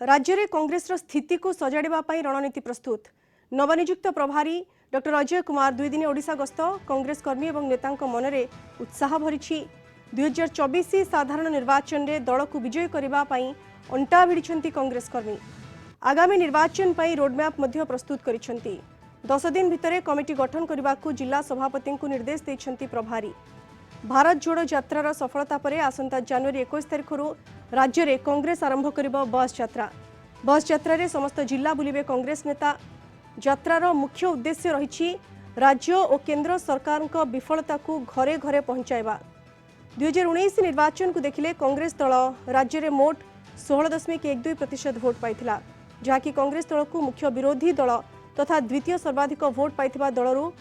राज्य में कांग्रेस स्थिति को सजाड़ा रणनीति प्रस्तुत नवनियुक्त प्रभारी डॉक्टर अजय कुमार 2 दिन ओडिशा गस्त कांग्रेस कर्मी और नेता मन में उत्साह भरी 2024 साधारण निर्वाचन में दल को विजय करने अंटा भिड़ी कांग्रेस कर्मी आगामी निर्वाचन पर रोडमैप प्रस्तुत कर 10 दिन भितर कमिटी गठन करने को जिला सभापति को निर्देश देते प्रभारी भारत जोड़ो यात्रार सफलता पर आसंता जनवरी 21 तारिख राज्य में कांग्रेस आरंभ कर बस यात्रा रे समस्त जिला बुलिबे कांग्रेस नेता यात्रार मुख्य उद्देश्य रही राज्य और केंद्र सरकार विफलता को घरे घरे पहुंचाइबा 2019 निर्वाचन को देखिले कांग्रेस दल राज्य में मोट 16.12% भोट पाइथिला जहाँकि कांग्रेस दल को मुख्य विरोधी दल तथा द्वितीय सर्वाधिक भोट पाइथिबा दलरू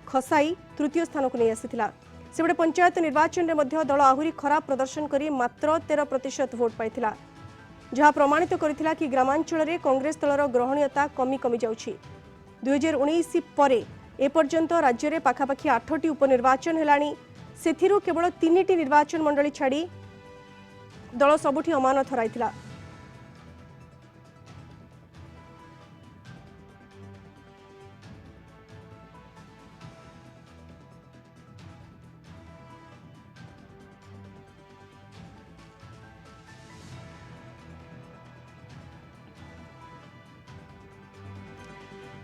खसाई तृतीय स्थान को नहीं आसीथिला। सेबडे पंचायत निर्वाचन में दल आहुरी खराब प्रदर्शन करी मात्र 13% भोट पाइथिला जहाँ प्रमाणित करथिला कि ग्रामांचल में कांग्रेस दलर ग्रहणीयता कमी कमी जाउछि 2019 परे एपर्यंत राज्य में पाखापाखि 8टी उपनिर्वाचन हेलाणी सेथिरु केवल 3टी निर्वाचन मंडली छाड़ी दल सबुठी अमानत हराइथिला।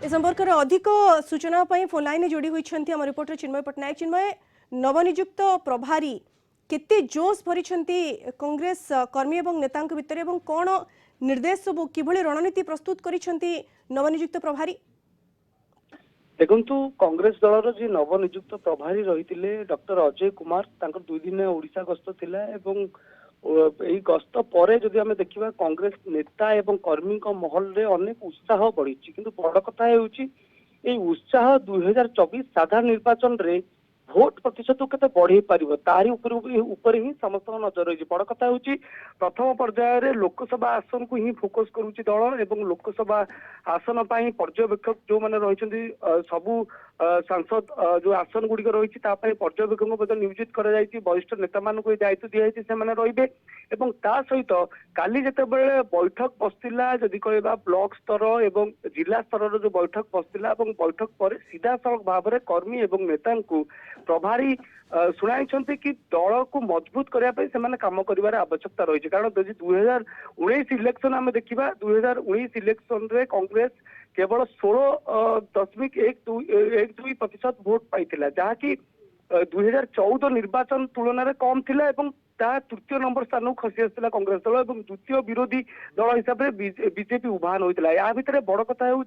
इस संपर्क में अधिक सूचना फोन लाइन जोड़ी होती आम रिपोर्टर चिन्मय पट्टनायक। चिन्मय, नवनियुक्त प्रभारी केते जोश भरी कांग्रेस कर्मी और नेता भितर कौन निर्देश सब किभली रणनीति प्रस्तुत करिसेंती नवनियुक्त प्रभारी? देखु कांग्रेस दलर जी नवनियुक्त प्रभारी रही डॉक्टर अजय कुमार 2 दिन ओडिशा गस्त थिला एवं यही गस्त पर जदि आम देखा कांग्रेस नेता एवं कर्मी महल रे अनेक उत्साह बढ़ी किंतु बड़ कथा है उत्साह 2024 साधारण निर्वाचन रे भोट प्रतिशत के बढ़े पार तारी ऊपर ही समस्त नजर रही। बड़ कथा हूँ प्रथम पर्यायर लोकसभा आसन को ही फोकस करुच्ची दल एवं लोकसभा आसन पर पर्यवेक्षक जो मैंने रही सबू सांसद जो आसन गुड़िक रही पर्यवेक्षक नियोजित कर वरिष्ठ नेता मान दायित्व दिखाई से रे सहित काली जिते बैठक बसला जदि कहवा ब्लॉक स्तर एवं जिला स्तर जो बैठक बसला बैठक पर सीधा सड़क भाव में कर्मी और नेता प्रभारी शुणाई कि दल को मजबूत करने से कम कर आवश्यकता रही कारण 2019 इलेक्शन आम देखा 2019 इलेक्शन रे कांग्रेस केवल 16.12% भोट पाई जहाँकि 2014 निर्वाचन तुलन में कम थिला एवं तृतीय नंबर स्थान को खसी आसाला कांग्रेस दल और द्वितीय विरोधी दल हिसाब से बीजेपी उभान होता है। या भितर बड़ कथा हूँ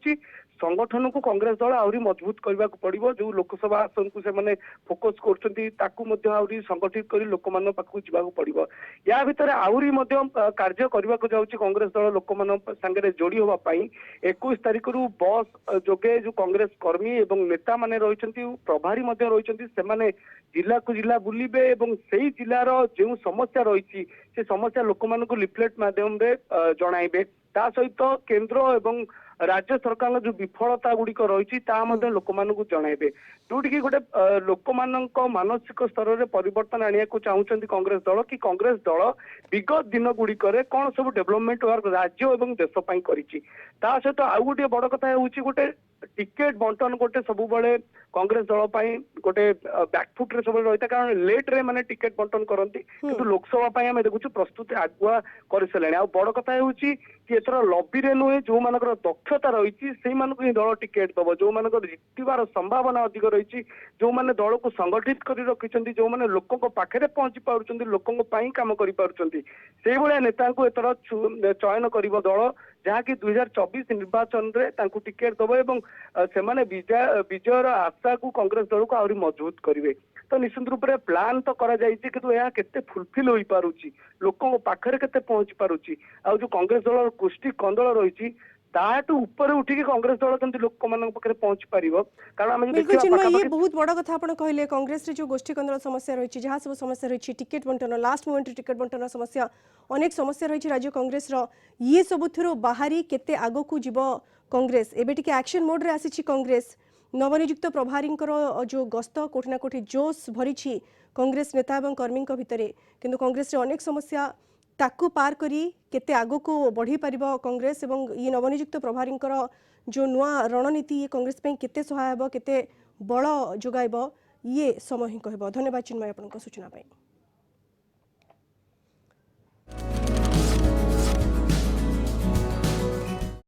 संगठन को कांग्रेस दल आहरी मजबूत करने को पड़ो जो लोकसभा आसन को से फोकस कर संगठित कर लोक मान पाखक जावाक पड़ो। या भितर आहरी कार्य करने को जाऊँगी कांग्रेस दल लोक मान सांगे जोड़ी होगापाई 21 तारिख बस जोगे जो कांग्रेस कर्मी और नेता मैंने रही प्रभारी रही जिला को जिला बुलिबे और से जिलार जो समस्या रही से समस्या लोक मान लिफलेट माध्यम जणाइबे ता सहित केंद्र एवं राज्य सरकार जो विफलता गुड़िक रही लोक मान जनइबे जोटि गोटे लोक मानसिक स्तर में परिवर्तन आने को चाहते कांग्रेस दल कि कांग्रेस दल विगत दिन गुड़िक कौन सब डेवलपमेंट वर्क राज्य और देश करी सहित आउ गोटे बड़ कथा हूँ गोटे टिकेट बंटन गोटे सब कांग्रेस दल गोटे बैकफुट रे सब रही कारण लेट रे माने टिकेट बंटन करती किंतु लोकसभा आम देखु प्रस्तुति आगुआ कर सारे। बड़ कथा हूँ कि एथर लबी रे नुहे जो मान दक्षता रही ही दल टिकेट दब जो मान जितबार संभावना अधिक रही जो मैंने दल को संगठित कर रखिंट जो मैंने लोकों पाखे पहुंची पार्टी लोकों कम कर नेता को एथर चयन कर दल जहाँकि 2024 निर्वाचन में टिकेट दब एवं से विजयर आशा को कांग्रेस दल को आहरी मजबूत करेंगे। तो निश्चित रूप से प्लान तो करा जायछि किंतु यह केते फुलफिल होई पारुछि लोकों पाखरे केते पहुंच पारुछि आ जो कांग्रेस दल गोष्ठी कंदल रही ताटू ऊपर उठिकी कांग्रेस दल केमती लोक मान पाखरे पहुंच पारिबो कारण हम बिल्कुल चिन्मय ये बहुत बड़ा कथा आपण कहले कांग्रेस रे जो गोष्ठी कंदल समस्या रही जहाँ सब समस्या रही टिकेट बंटन लास्ट मोमेंट टिकेट बंटन समस्या अनेक समस्या रही राज्य कांग्रेस रो ये सबुथुरो बाहरी केते आगो को जीव कांग्रेस एबे टिके एक्शन मोड रे आसी कांग्रेस नवनियुक्त प्रभारी जो गस्त कोठी ना कोठी जोश भरी कांग्रेस नेता और कर्मी भितर किंतु कांग्रेस रे अनेक समस्या ताकू पार करी केते आगो को बढ़ी पारिबो कांग्रेस एवं ये नवनियुक्त प्रभारींकर जो नुआ रणनीति ये कांग्रेस पे केते सहाय हेबो केते बळ जोगाइबो ये समय ही कहबो। धन्यवाद चिन्मय आपनका सूचना पे।